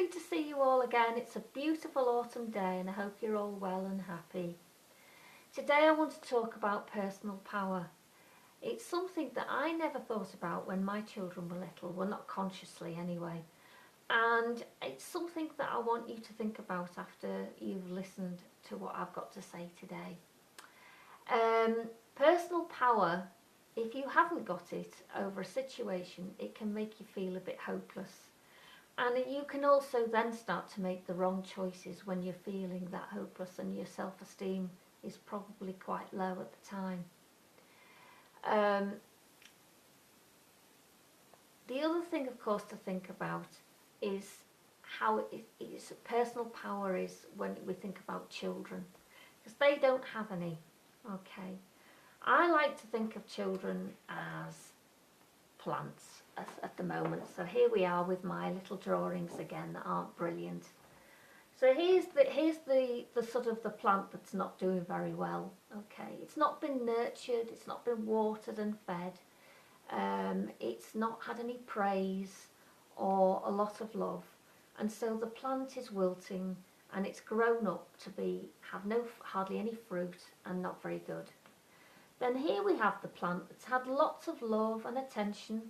lovely to see you all again. It's a beautiful autumn day and I hope you're all well and happy. Today I want to talk about personal power. It's something that I never thought about when my children were little, well, not consciously anyway. And it's something that I want you to think about after you've listened to what I've got to say today. Personal power, if you haven't got it over a situation, it can make you feel a bit hopeless. And you can also then start to make the wrong choices when you're feeling that hopeless and your self-esteem is probably quite low at the time. The other thing, of course, to think about is how personal power is when we think about children, because they don't have any. Okay, I like to think of children as plants at the moment. So here we are with my little drawings again that aren't brilliant. So here's the sort of the plant that's not doing very well. Okay, it's not been nurtured, it's not been watered and fed, it's not had any praise or a lot of love, and so the plant is wilting and it's grown up to have hardly any fruit and not very good. Then here we have the plant that's had lots of love and attention,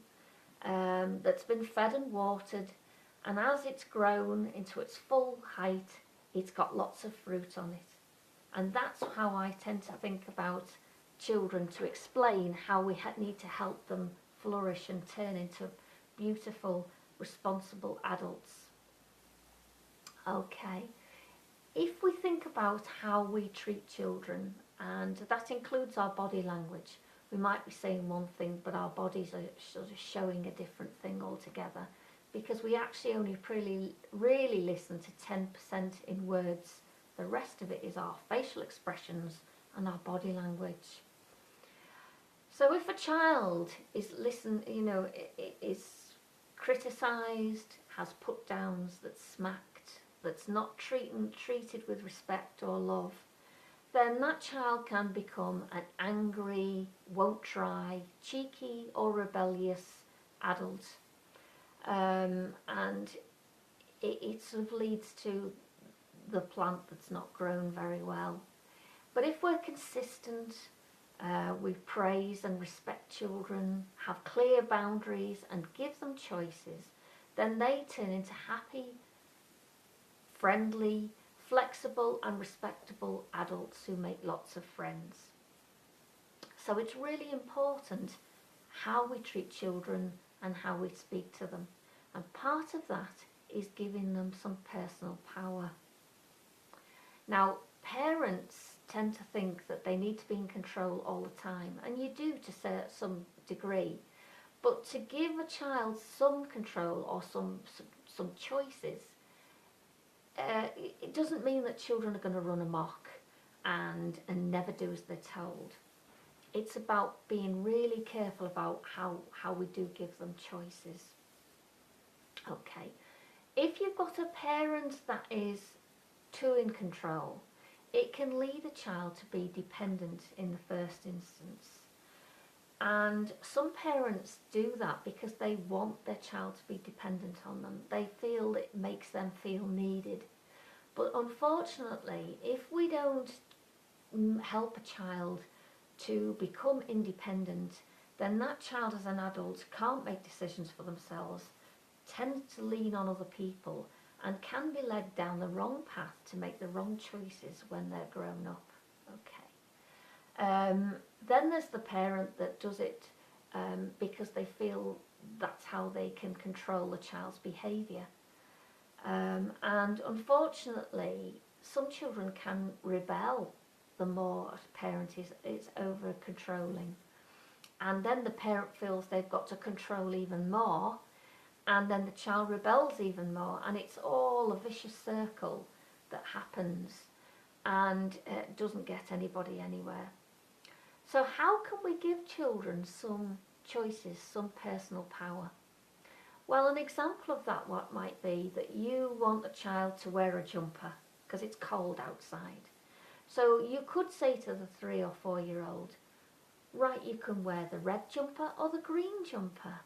that's been fed and watered, and as it's grown into its full height, it's got lots of fruit on it. And that's how I tend to think about children, to explain how we need to help them flourish and turn into beautiful, responsible adults. Okay, if we think about how we treat children, and that includes our body language, we might be saying one thing but our bodies are sort of showing a different thing altogether, because we actually only really listen to 10% in words. The rest of it is our facial expressions and our body language. So if a child is is criticised, has put downs, that's smacked, that's not treated with respect or love, then that child can become an angry, won't try, cheeky or rebellious adult. And it sort of leads to the plant that's not grown very well. But if we're consistent, we praise and respect children, have clear boundaries and give them choices, then they turn into happy, friendly, flexible and respectable adults who make lots of friends. So it's really important how we treat children and how we speak to them. And part of that is giving them some personal power. Now, parents tend to think that they need to be in control all the time, and you do to some degree. But to give a child some control or some choices, it doesn't mean that children are going to run amok and never do as they're told. It's about being really careful about how we do give them choices. Okay, if you've got a parent that is too in control, it can lead a child to be dependent in the first instance. And some parents do that because they want their child to be dependent on them. They feel it makes them feel needed. But unfortunately, if we don't help a child to become independent, then that child as an adult can't make decisions for themselves, tends to lean on other people, and can be led down the wrong path to make the wrong choices when they're grown up. Okay. Then there's the parent that does it because they feel that's how they can control the child's behaviour. And unfortunately, some children can rebel the more a parent is over controlling. And then the parent feels they've got to control even more, and then the child rebels even more, and it's all a vicious circle that happens and doesn't get anybody anywhere. So how can we give children some choices, some personal power? Well, an example of that what might be that you want a child to wear a jumper because it's cold outside. So you could say to the 3 or 4 year old, right, you can wear the red jumper or the green jumper.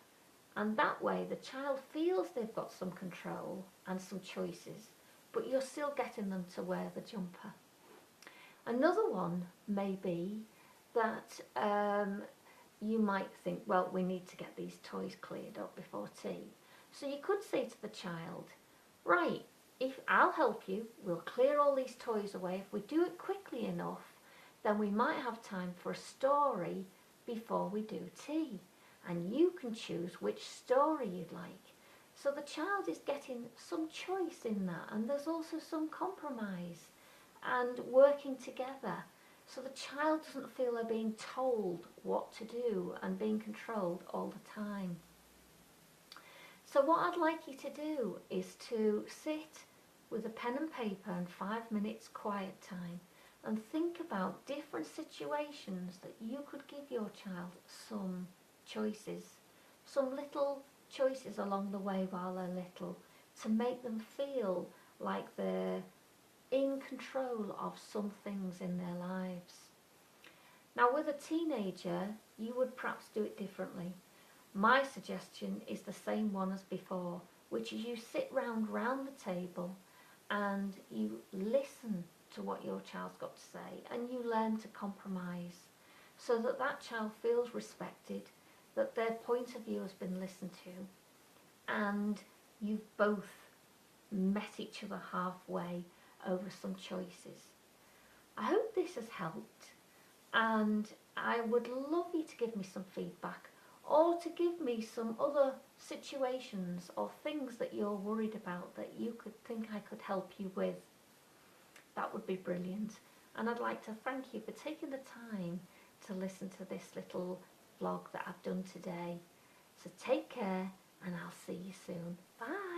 And that way the child feels they've got some control and some choices, but you're still getting them to wear the jumper. Another one may be that you might think, well, we need to get these toys cleared up before tea. So you could say to the child, right, if I'll help you, we'll clear all these toys away. If we do it quickly enough, then we might have time for a story before we do tea. And you can choose which story you'd like. So the child is getting some choice in that, and there's also some compromise and working together. So the child doesn't feel they're being told what to do and being controlled all the time. So what I'd like you to do is to sit with a pen and paper and 5 minutes quiet time and think about different situations that you could give your child some choices, some little choices along the way while they're little, to make them feel like they're in control of some things in their lives. Now with a teenager, you would perhaps do it differently. My suggestion is the same one as before, which is you sit round the table and you listen to what your child's got to say, and you learn to compromise so that that child feels respected, that their point of view has been listened to, and you've both met each other halfway over some choices. I hope this has helped, and I would love you to give me some feedback, or to give me some other situations or things that you're worried about that you could think I could help you with. That would be brilliant. And I'd like to thank you for taking the time to listen to this little vlog that I've done today. So take care, and I'll see you soon. Bye.